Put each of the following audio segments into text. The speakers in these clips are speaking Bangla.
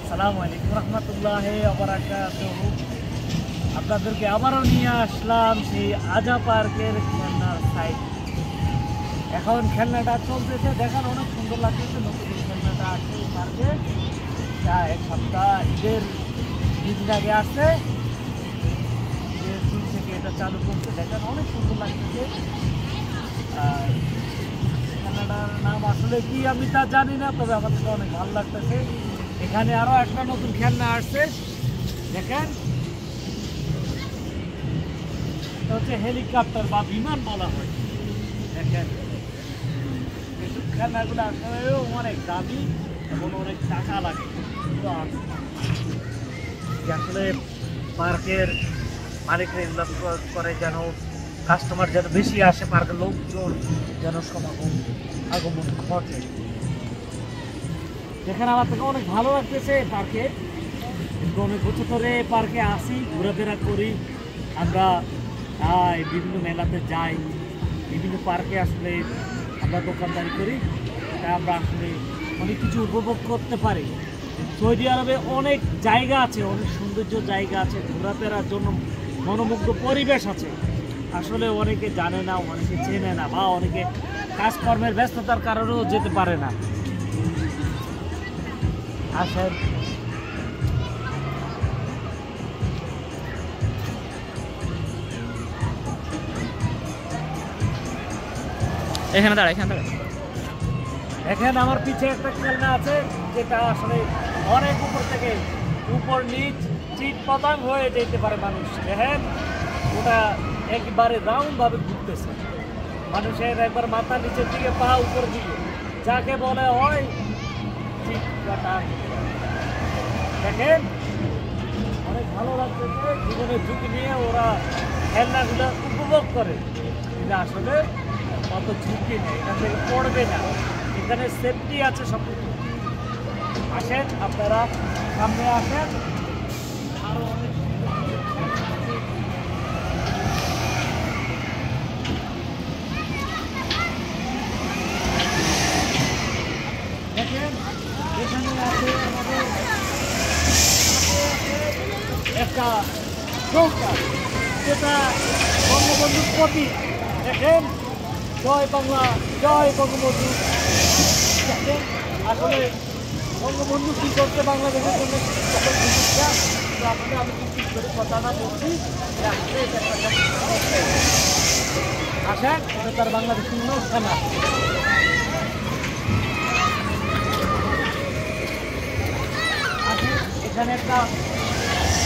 আসসালামু আলাইকুম রহমতুল্লাহি ওয়া বারাকাতুহু। আপনাদেরকে আবারও নিয়ে আসলাম সেই আজা পার্কের খেলনার সাইড। এখন খেলনাটা চলতেছে, দেখেন অনেক সুন্দর লাগতেছে। নতুন খেলনাটা আছে এই পার্কে, এক সপ্তাহ ঈদের দিন আগে আসছে, ঈদের দিন থেকে এটা চালু করছে। দেখেন অনেক সুন্দর লাগতেছে। আর খেলনাটার নাম আসলে কি আমি তা জানি না, তবে আমাদের অনেক ভালো লাগতেছে। এখানে আরো একটা নতুন খেলনা আসছে, দেখেন এটা হচ্ছে হেলিকপ্টার বা বিমান বলা হয়। দেখেন এসব খেলনাগুলো আসলেও অনেক দামি এবং অনেক টাকা লাগে। তো আসলে পার্কের মালিকরা এগুলো করে যেন কাস্টমার যেন বেশি আসে, পার্কের লোকজন যেন সমাগম আগমন ঘটে। যেখানে আমার থেকে অনেক ভালো লাগতেছে পার্কে, কিন্তু অনেক বছর ধরে পার্কে আসি, ঘোরাফেরা করি। আমরা বিভিন্ন মেলাতে যাই, বিভিন্ন পার্কে আসলে আমরা দোকানদারি করি, তাই আমরা আসলে অনেক কিছু উপভোগ করতে পারি। সৌদি আরবে অনেক জায়গা আছে, অনেক সৌন্দর্য জায়গা আছে, ঘোরাফেরার জন্য মনোমুগ্ধ পরিবেশ আছে। আসলে অনেকে জানে না, অনেকে চেনে না, বা অনেকে কাজকর্মের ব্যস্ততার কারণেও যেতে পারে না। আসেন এখানে দাঁড়া, এখানে দাঁড়া। এখানে আমার পিছে একটা খেলনা আছে, যেটা আসলে অনেক উপর থেকে উপর নিচ চিট পতঙ্গ হয়ে যেতে পারে মানুষ। দেখেন ওটা একবারে রাউন্ড ভাবে ঘুরতেছে, মানুষের একবার মাথা নিচের দিকে, পা উপর দিকে, যাকে বলে হয় চিট পতঙ্গ। দেখেন অনেক ভালো লাগতেছে, জীবনের ঝুঁকি নিয়ে ওরা খেলনাগুলো উপভোগ করে। কিন্তু আসলে অত ঝুঁকি নেই, এখান থেকে পড়বে না, এখানে সেফটি আছে সব কিছু। আসেন আপনারা সামনে আসেন, আরো অনেক দেখেন এখানে আছে আমাদের একটা নৌকা, যেটা বঙ্গবন্ধুর প্রতীক। দেখেন জয় বাংলা, জয় বঙ্গবন্ধু। দেখেন আসলে বঙ্গবন্ধু কী করতে বাংলাদেশের জন্য সকল ভূমিকা, তো আসলে আমি কিন্তু করে কথাটা বলছি যে আসলে এটা একটা আসেন, এটা তার বাংলাদেশের জন্য খেলা। এখানে একটা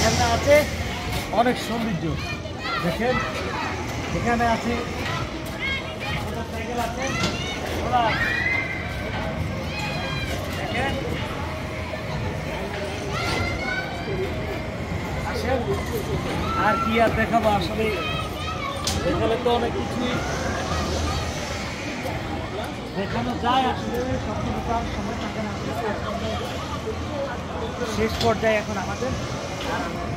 খেলনা আছে, অনেক সৌন্দর্য। দেখেন এখানে আছে মোটরসাইকেল আছে, ওরা দেখেন আসেন। আর কি আর দেখাবো, আসলে এখানে তো অনেক কিছুই দেখানো যায়, আসলে সবকিছু তার সময় থাকে না। শেষ পর্যায়ে এখন আমাদের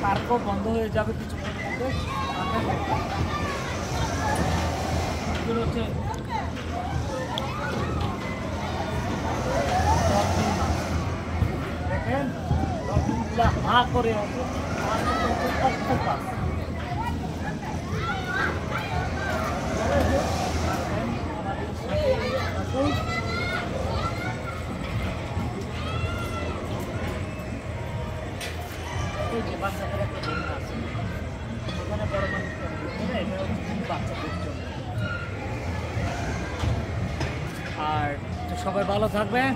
পার্কও বন্ধ হয়ে যাবে কিছুক্ষণের মধ্যে। এগুলো হচ্ছে দেখেন ডলফিনগুলা হা করে আছে, অক্টোপাস। বাচ্চাদের একটা খেলনা আছে, ওখানে বড় মানুষ এটা হচ্ছে বাচ্চাদের জন্য। আর সবাই ভালো থাকবেন।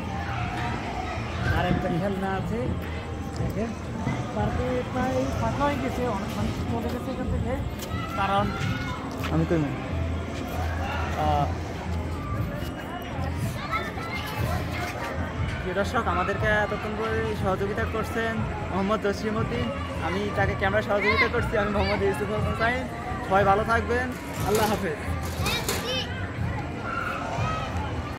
আর একটা খেলনা আছে, দেখেন পার্কে প্রায় ফাঁকা হয়ে গেছে, অনেক মানুষ চলে গেছে এখান থেকে, কারণ আমি তো দর্শক আমাদেরকে এতক্ষণ করে সহযোগিতা করছেন মোহাম্মদ জসিমউদ্দিন। আমি তাকে ক্যামেরা সহযোগিতা করছি, আমি মোহাম্মদ ইউসুফ হোসেন। সবাই ভালো থাকবেন, আল্লাহ হাফেজ।